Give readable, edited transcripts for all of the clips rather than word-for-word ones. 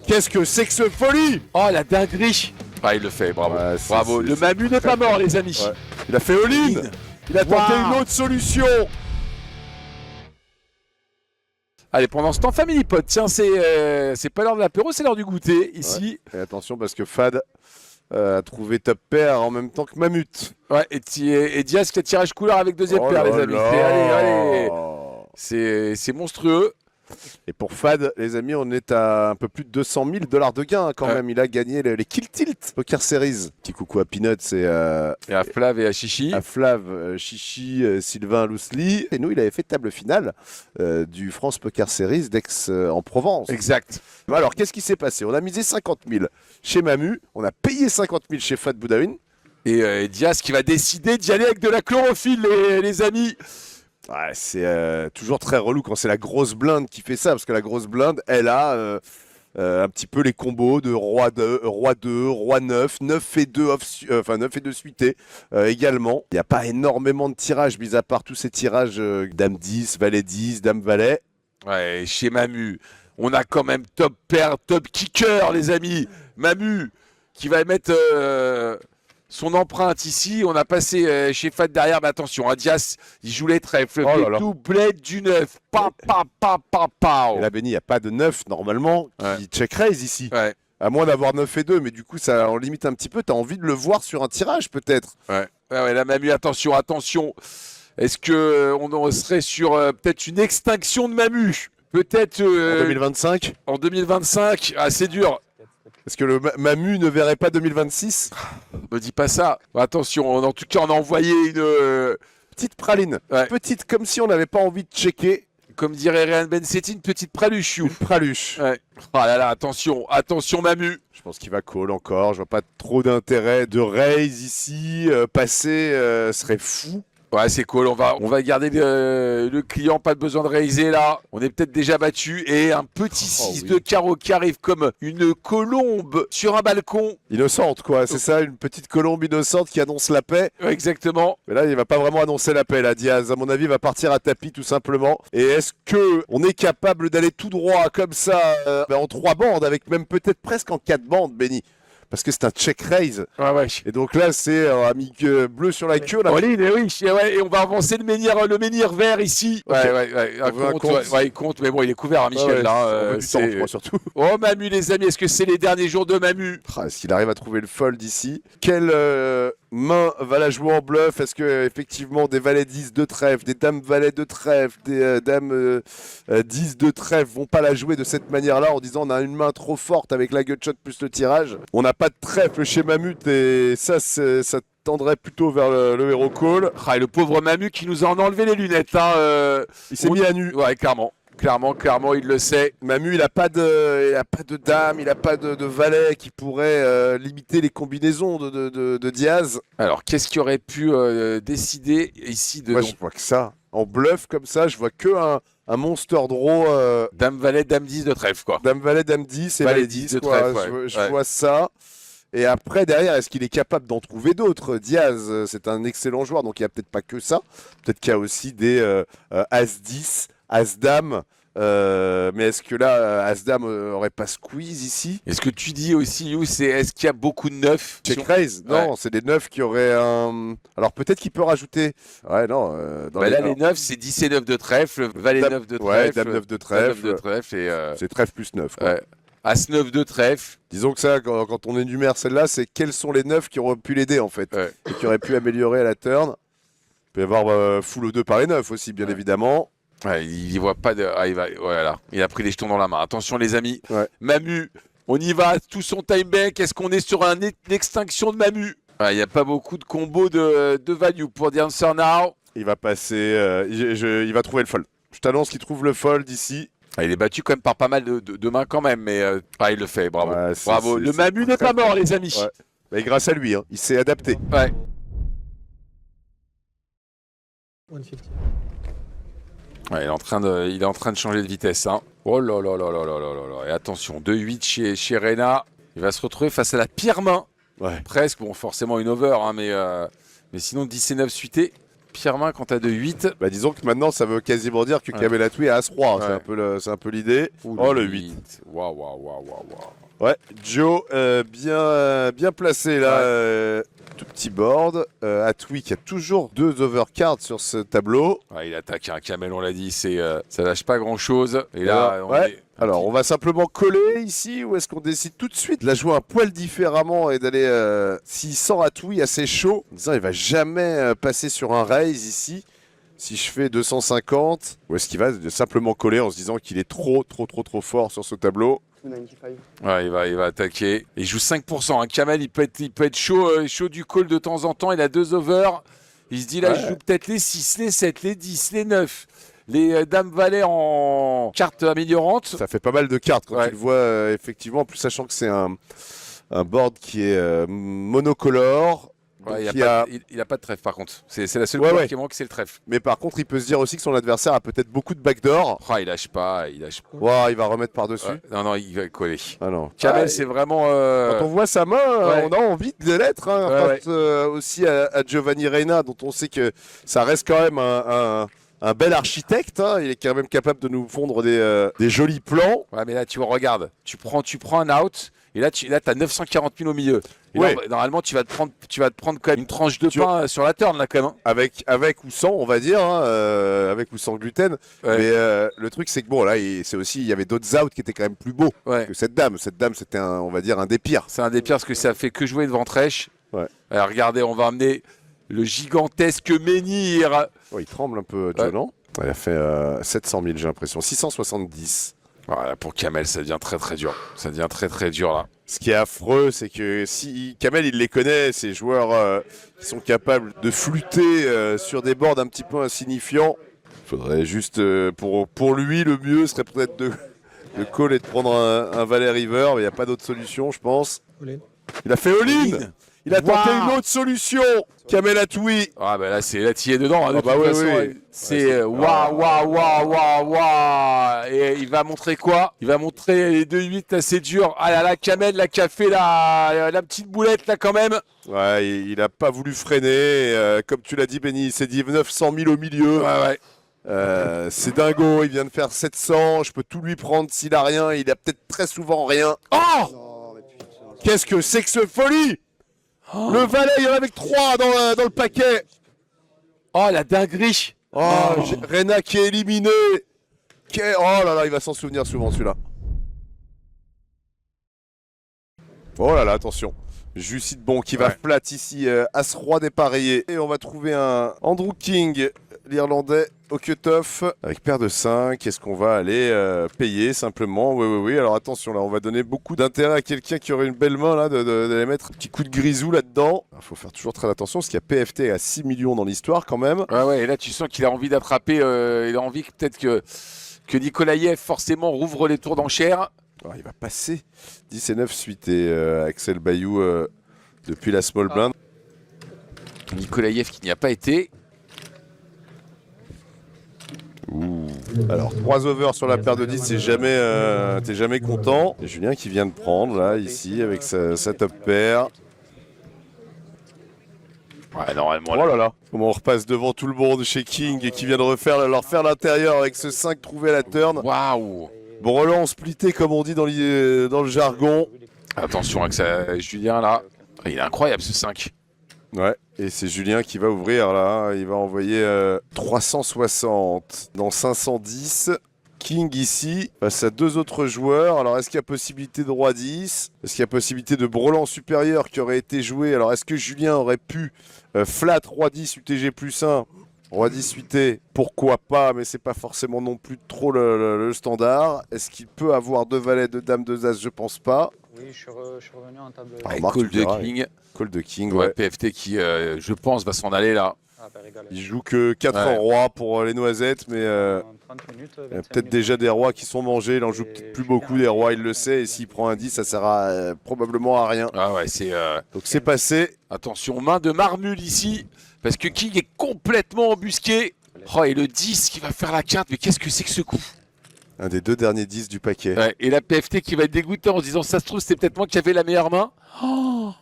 Qu'est-ce que c'est que ce folie? Oh, la dinguerie. Ah, il le fait, bravo. Ouais, Bravo. Le Mamu n'est pas mort, les amis. Ouais. Il a fait all-in. Il a tenté une autre solution. Allez, pendant ce temps, Family Pot, tiens, c'est pas l'heure de l'apéro, c'est l'heure du goûter, ici. Ouais. Et attention, parce que Fad a trouvé top pair en même temps que Mamut. Ouais, et Diaz qui a tirage couleur avec deuxième paire, les amis. Allez. C'est monstrueux. Et pour Fad, les amis, on est à un peu plus de 200 000 $ de gain quand même. Il a gagné les Kill Tilt Poker Series. Petit coucou à Peanuts et à Flav et à Chichi. À Flav, Chichi, Sylvain, Loosely. Et nous, il avait fait table finale du France Poker Series d'Aix en Provence. Exact. Alors, qu'est-ce qui s'est passé? On a misé 50 000 chez Mamu. On a payé 50 000 chez Fad Boudaoui. Et Diaz qui va décider d'y aller avec de la chlorophylle, les amis. Ouais, c'est toujours très relou quand c'est la grosse blinde qui fait ça, parce que la grosse blinde, elle a un petit peu les combos de roi 2, roi 9, 9 et 2, 9 et 2 suités également. Il n'y a pas énormément de tirages, mis à part tous ces tirages dame 10, valet 10, dame valet. Ouais, chez Mamu, on a quand même top pair, top kicker, les amis. Mamu qui va mettre son empreinte ici. On a passé chez Fad derrière, mais attention, Diaz, il joue les trèfles. Le doublet du 9. Et là, Benny, il n'y a pas de 9 normalement qui check raise ici. Ouais. À moins d'avoir 9 et 2, mais du coup, ça en limite un petit peu. Tu as envie de le voir sur un tirage, peut-être. Ouais, là, Mamu, attention. Est-ce qu'on serait sur peut-être une extinction de Mamu? Peut-être. En 2025 En 2025, c'est dur. Est-ce que le Mamu ne verrait pas 2026? Me dis pas ça. Attention, en tout cas, on a envoyé une petite praline. Ouais. Petite, comme si on n'avait pas envie de checker. Comme dirait Réan Bensetti, une petite praluche. Une praluche. Ouais. Oh là là, attention, Mamu. Je pense qu'il va call encore. Je vois pas trop d'intérêt de raise ici. Passer serait fou. Ouais, c'est cool. On va garder le client. Pas de besoin de raiser là. On est peut-être déjà battu. Et un petit 6 de carreau qui arrive comme une colombe sur un balcon. Innocente, quoi. C'est ça, une petite colombe innocente qui annonce la paix. Ouais, exactement. Mais là, il va pas vraiment annoncer la paix, là, Diaz. À mon avis, il va partir à tapis, tout simplement. Et est-ce que on est capable d'aller tout droit comme ça en 3 bandes, avec même peut-être presque en 4 bandes, Benny? Parce que c'est un check raise. Ouais. Et donc là, c'est un ami bleu sur la queue. Là. Et on va avancer le menhir vert ici. Il compte, mais bon, il est couvert, Michel. Là, du temps, je crois, surtout. Oh, Mamu, les amis, est-ce que c'est les derniers jours de Mamu? S'il arrive à trouver le fold ici, quelle main va la jouer en bluff? Est-ce que effectivement des valets 10 de trèfle, des dames valets de trèfle, des dames 10 de trèfle vont pas la jouer de cette manière-là en disant on a une main trop forte avec la gutshot plus le tirage? On n'a pas de trèfle chez Mamut et ça tendrait plutôt vers le hero call. Et le pauvre Mamu qui nous a enlevé les lunettes. Il s'est mis à nu. Ouais, clairement, il le sait. Mamu, il a pas de dame, il a pas de valet qui pourrait limiter les combinaisons de Diaz. Alors, qu'est-ce qui aurait pu décider ici de... Moi, je vois que ça. En bluff comme ça, je vois que un monster draw. Dame valet, dame 10 de trèfle, quoi. Dame valet, dame 10 et valet 10 de trèfle. Je vois ça. Et après, derrière, est-ce qu'il est capable d'en trouver d'autres? Diaz, c'est un excellent joueur, donc il n'y a peut-être pas que ça. Peut-être qu'il y a aussi des As-10, As-Dame. Mais est-ce que là, As-Dame aurait pas squeeze ici? Est-ce que tu dis aussi, You, est-ce qu'il y a beaucoup de neufs? Check raise? Non, c'est des neufs qui auraient un... Alors peut-être qu'il peut rajouter... Ouais, non. Là, les neufs, c'est 10 et 9 de trèfle, valet 9 de trèfle. Ouais, dame 9 de trèfle. Et c'est trèfle plus 9, quoi. Ouais. As 9 de trèfle. Disons que ça, quand on énumère celle-là, c'est quels sont les neufs qui auraient pu l'aider, en fait. Ouais. Et qui auraient pu améliorer à la turn. Il peut y avoir full 2 par les neufs aussi, bien évidemment. Ouais, il y voit pas de... voilà. Il a pris les jetons dans la main. Attention, les amis. Ouais. Mamu, on y va. Tout son time bank. Est-ce qu'on est sur une extinction de Mamu? Il n'y a pas beaucoup de combos de value pour The Answer Now. Il va passer... il va trouver le fold. Je t'annonce qu'il trouve le fold ici. Il est battu quand même par pas mal de mains quand même, mais il le fait, bravo. Ouais, bravo. Le Mamu n'est pas mort, les amis. Ouais. Mais grâce à lui, il s'est adapté. Ouais. Ouais, il est en train de changer de vitesse. Oh là là là là là là là. Et attention, 2-8 chez Rena. Il va se retrouver face à la pire main. Ouais. Presque, bon, forcément une over, mais sinon 10 et 9 suités. pire main quand t'as de 8. Bah disons que maintenant ça veut quasiment dire que Kamel Atoui a As-Roi, Ouais. c'est un peu l'idée. Oh le 8. Waouh, waouh, waouh, waouh, waouh. Ouais, Joe bien placé là, tout petit board. Atoui qui a toujours 2 overcards sur ce tableau. Ouais, il attaque un Kamel, on l'a dit, ça lâche pas grand chose. Et là, Alors on va simplement coller ici ou est-ce qu'on décide tout de suite de la jouer un poil différemment et d'aller, s'il sent Atoui assez chaud, en disant il va jamais passer sur un raise ici. Si je fais 250, ou est-ce qu'il va simplement coller en se disant qu'il est trop fort sur ce tableau? 295. Ouais, il va attaquer. Il joue 5%. Un Kamel, il peut être chaud du call de temps en temps. Il a 2 overs. Il se dit là, je joue peut-être les 6, les 7, les 10, les 9. Les dames valets en carte améliorante. Ça fait pas mal de cartes quand tu le vois, effectivement. En plus, sachant que c'est un board qui est monocolore. Ouais, il a pas de trèfle par contre. C'est la seule couleur qui manque, c'est le trèfle. Mais par contre, il peut se dire aussi que son adversaire a peut-être beaucoup de backdoor. Oh, il lâche pas. Wow, il va remettre par-dessus. Non, il va coller. Ah non. Kamel, c'est vraiment... Quand on voit sa main, on a envie de l'être. Face aussi à Giovanni Reina, dont on sait que ça reste quand même un bel architecte. Il est quand même capable de nous fondre des jolis plans. Ouais, mais là, tu regardes. Tu prends un out. Et là, tu as 940 000 au milieu. Et là, normalement, tu vas te prendre quand même une tranche de pain sur la turn, là, quand même. Avec ou sans, on va dire, avec ou sans gluten. Ouais. Mais le truc, c'est que bon, là, il y avait d'autres outs qui étaient quand même plus beaux que cette dame. Cette dame, c'était, on va dire, un des pires. C'est un des pires parce que ça fait que jouer devant Trèche. Ouais. Alors, regardez, on va amener le gigantesque menhir. Oh, il tremble un peu, Joe, non? Il a fait 700 000, j'ai l'impression. 670. Voilà, pour Kamel, ça devient très dur. Ça devient très dur là. Ce qui est affreux, c'est que si Kamel, il les connaît, ces joueurs qui sont capables de flûter sur des boards un petit peu insignifiants. Il faudrait juste, pour lui, le mieux serait peut-être de call et de prendre un Valet River, mais il n'y a pas d'autre solution, je pense. Il a fait all-in. Il a tenté une autre solution. Kamel Atoui. Ah bah là tu es dedans. Hein, c'est waouh. Et il va montrer quoi? Il va montrer les 2-8 assez durs. Ah là là, Kamel là qui a fait la petite boulette là quand même. Ouais, il a pas voulu freiner. Comme tu l'as dit, Benny, il s'est dit 900 000 au milieu. Ouais. C'est dingo. Il vient de faire 700. Je peux tout lui prendre s'il a rien. Il a peut-être très souvent rien. Oh, qu'est-ce que c'est que ce folie? Le valet, il y en avait que 3 dans le paquet. Oh, la dinguerie. Reina qui est éliminé. Oh là là, il va s'en souvenir souvent celui-là. Oh là là, attention. Jussit Bon qui va flat ici, As-Roi dépareillé. Et on va trouver un Andrew King, l'Irlandais, au cut-off. Avec paire de 5, est-ce qu'on va aller payer simplement? Oui. Alors attention, là, on va donner beaucoup d'intérêt à quelqu'un qui aurait une belle main, là, d'aller mettre un petit coup de grisou là-dedans. Il faut faire toujours très attention, parce qu'il y a PFT à 6 millions dans l'histoire quand même. Ouais, et là, tu sens qu'il a envie d'attraper. Il a envie peut-être que Nikolaïev, forcément, rouvre les tours d'enchères. Il va passer 10 et 9 suite et Axel Bayou depuis la small blind. Nikolaïev qui n'y a pas été. Alors 3 overs sur la paire de 10, c'est jamais, t'es jamais content. Et Julien qui vient de prendre là ici avec sa top paire. Ouais, normalement. Oh là là. Comment on repasse devant tout le monde chez King et qui vient de leur faire l'intérieur avec ce 5 trouvé à la turn. Waouh. Brelan splitté comme on dit dans le jargon. Attention avec Julien là. Il est incroyable ce 5. Ouais, et c'est Julien qui va ouvrir là. Il va envoyer 360 dans 510. King ici, face à 2 autres joueurs. Alors est-ce qu'il y a possibilité de Roi 10? Est-ce qu'il y a possibilité de Brelan supérieur qui aurait été joué? Alors est-ce que Julien aurait pu flat Roi 10 UTG plus 1? Roi 10 UT, pourquoi pas, mais c'est pas forcément non plus trop le standard. Est-ce qu'il peut avoir 2 valets, 2 dames, 2 as? Je pense pas. Oui, je suis revenu en table. Call de King. Call de King, ouais. PFT qui, je pense, va s'en aller là. Il joue que 4 en roi pour les noisettes, mais il y a peut-être déjà des rois qui sont mangés. Il en joue peut-être plus beaucoup des rois, il le sait. Et s'il prend un 10, ça sert probablement à rien. Ah ouais, c'est. Donc c'est passé. Attention, main de marmule ici, parce que King est complètement embusqué. Oh, et le 10 qui va faire la carte, mais qu'est-ce que c'est que ce coup? Un des 2 derniers 10 du paquet. Ouais, et la PFT qui va être dégoûtée en se disant ça se trouve, c'est peut-être moi qui avais la meilleure main. Oh,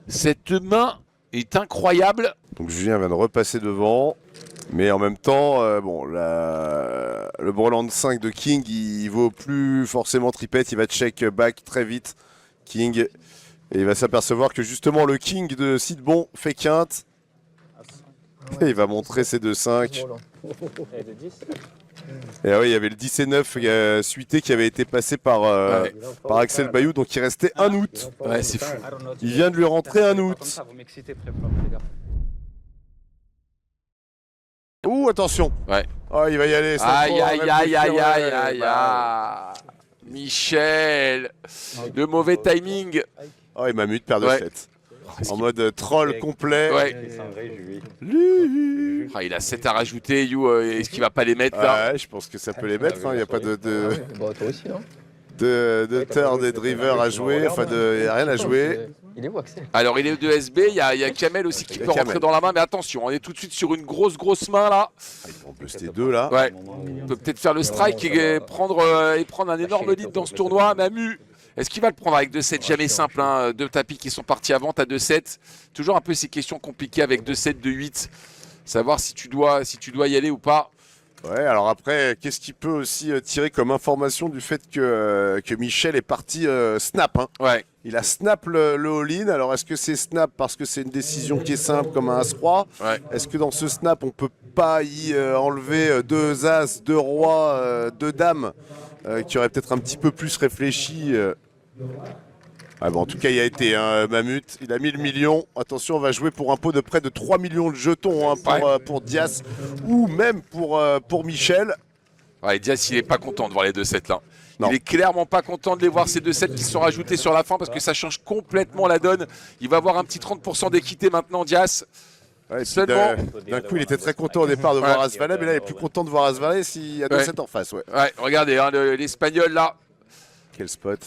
cette main est incroyable. Donc Julien vient de repasser devant. Mais en même temps, bon, le brelan 5 de King, il vaut plus forcément tripette. Il va check back très vite, King. Et il va s'apercevoir que justement le King de Sidbon fait quinte. Et il va montrer ses 2-5. Et de 10. Et oui, il y avait le 10 et 9 suité qui avait été passé par Axel Bayou. Donc il restait un août. Ouais, c'est fou. Il vient de lui rentrer un Comme août. ça, vous m'excitez pré-flop, les gars. Ouh, attention. Ouais. Oh, il va y aller. sans Aïe, trop aïe, aïe, réfléchir, aïe, aïe, ouais, aïe, bah, aïe. Michel, le mauvais timing. Oh, il m'a mute paire de Ouais. 7. En mode troll complet. Ouais. Ah, il a 7 à rajouter, You. Est-ce qu'il va pas les mettre là? Ouais, je pense que ça peut les mettre. Il n'y a pas de Bah, toi aussi, non turn et driver à jouer. Enfin, il n'y a rien à jouer. Il est où, Axel? Alors, il est de SB. Il y a Kamel aussi qui Il y a peut rentrer Kamel. dans la main. Mais attention, on est tout de suite sur une grosse main là. Ah, ils vont buster deux là. Ouais. On peut peut-être faire le strike et prendre un énorme lead dans ce tournoi. Mamu, est-ce qu'il va le prendre avec 2-7? Jamais simple, hein. Deux tapis qui sont partis avant, t'as 2-7. Toujours un peu ces questions compliquées avec 2-7, 2-8. Savoir si tu dois y aller ou pas. Ouais, alors après, qu'est-ce qu'il peut aussi tirer comme information du fait que Michel est parti snap, hein. Ouais. Il a snap le all-in. Alors est-ce que c'est snap parce que c'est une décision qui est simple comme un As-Roi? Ouais. Est-ce que dans ce snap, on peut pas y enlever deux As, deux Rois, deux Dames qui auraient peut-être un petit peu plus réfléchi Ah bon, en tout cas, il a été Mamut. Il a mis le million. Attention, on va jouer pour un pot de près de 3 millions de jetons, hein, pour Diaz ou même pour Michel. Ouais, Diaz, il est pas content de voir les 2-7 là. Non. Il est clairement pas content de les voir ces 2-7 qui sont rajoutés sur la fin parce que ça change complètement la donne. Il va avoir un petit 30% d'équité maintenant, Diaz. Ouais, et puis Seulement. d'un coup, il était très content au départ de voir As-Valet, mais là, il est plus content de voir As-Valet s'il y a 2-7 en face. Ouais. Ouais, regardez, hein, l'Espagnol là. Quel spot.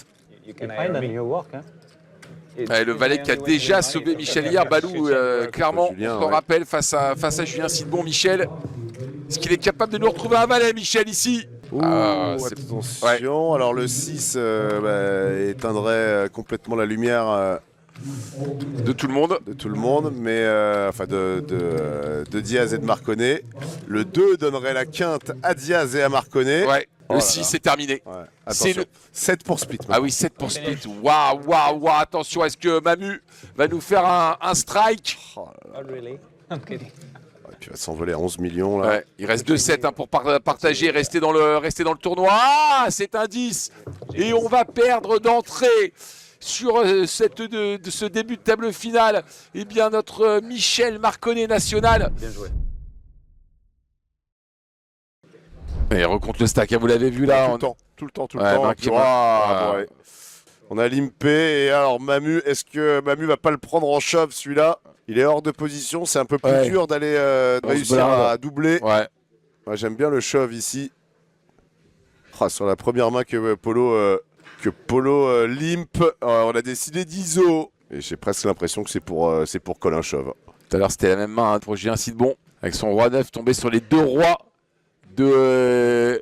Ouais, le valet qui a déjà sauvé Michel hier, Balou, clairement, Julien, on s'en rappelle, face à Julien Sidbon. Michel, est-ce qu'il est capable de nous retrouver un valet, Michel, ici? Ouh, c'est- attention. Alors le 6 éteindrait complètement la lumière De tout le monde. de tout le monde, mais enfin de Diaz et de Marconnet. Le 2 donnerait la quinte à Diaz et à Marconnet. Ouais, Oh le là 6 là. c'est terminé. Ouais. C'est Attention, le- 7 pour split. Ah oui, 7 pour split. Waouh, waouh, waouh, attention, est-ce que Mamu va nous faire un strike? Oh là là. Oh, really? I'm kidding. Et puis il va s'envoler à 11 millions là. Ouais, il reste 2-7 hein, pour partager, rester dans le tournoi. Ah, c'est un 10. Et on va perdre d'entrée sur de ce début de table finale. Eh bien, notre Michel Marconnet national. Bien joué. Et recompte le stack, hein, vous l'avez vu là. Tout le temps, tout le temps, tout le Ouais, temps. bah, Et puis, qui- ah, ouais. ouais. On a limpé et alors Mamu, est-ce que Mamu va pas le prendre en shove celui-là? Il est hors de position, c'est un peu plus Ouais. dur d'aller de On se réussir blinde. à doubler. Ouais. Ouais, j'aime bien le shove ici. Ah, sur la première main que Polo limp, on a décidé d'ISO. Et j'ai presque l'impression que c'est pour Colin Chauve. Tout à l'heure, c'était la même main hein, pour Julien Sidbon. Avec son roi 9 tombé sur les deux rois de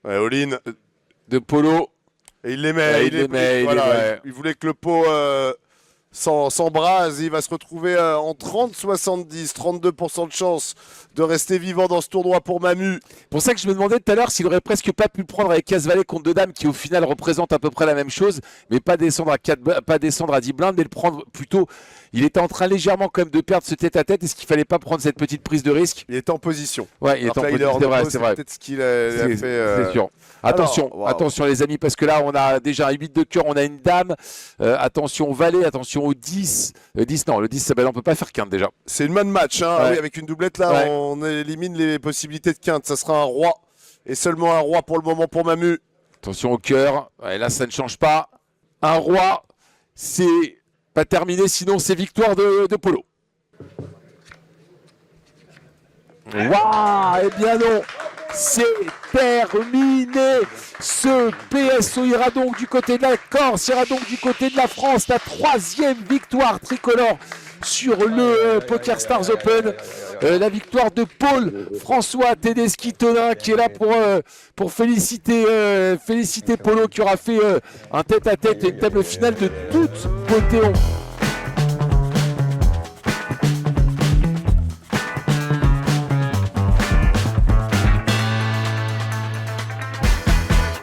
Ouais, all-in. Polo. Et il les met. Ouais, il les met, voilà, il les met. il voulait que le pot s'embrase. Il va se retrouver en 30-70. 32% de chance de rester vivant dans ce tournoi pour Mamu. Pour ça que je me demandais tout à l'heure s'il aurait presque pas pu le prendre avec As-Valet contre deux dames qui au final représentent à peu près la même chose, mais pas descendre pas descendre à 10 blindes, mais le prendre plutôt. Il était en train légèrement quand même de perdre ce tête-à-tête. Est-ce qu'il fallait pas prendre cette petite prise de risque? Il est en position. Ouais, il est Alors en que là, position. hors C'est de vrai, pause, c'est vrai. peut-être ce qu'il a fait. C'est sûr. Attention, Alors, waouh. attention les amis, parce que là on a déjà un 8 de cœur, on a une dame. Attention au valet, attention au 10. 10 non, le 10, on peut pas faire quinte déjà. C'est une main de match. Hein. Ouais. Ah oui, avec une doublette là, Ouais. on élimine les possibilités de quinte. Ça sera un roi. Et seulement un roi pour le moment pour Mamu. Attention au cœur. Ouais, là ça ne change pas. Un roi, c'est pas terminé, sinon c'est victoire de Polo. Waouh, eh bien non, c'est terminé. Ce PSO ira donc du côté de la Corse, ira donc du côté de la France. La 3e victoire tricolore sur le Poker Stars Open. La victoire de Paul François Tedeschi-Tonin qui est là pour féliciter Polo qui aura fait un tête-à-tête et une table finale de toute beauté.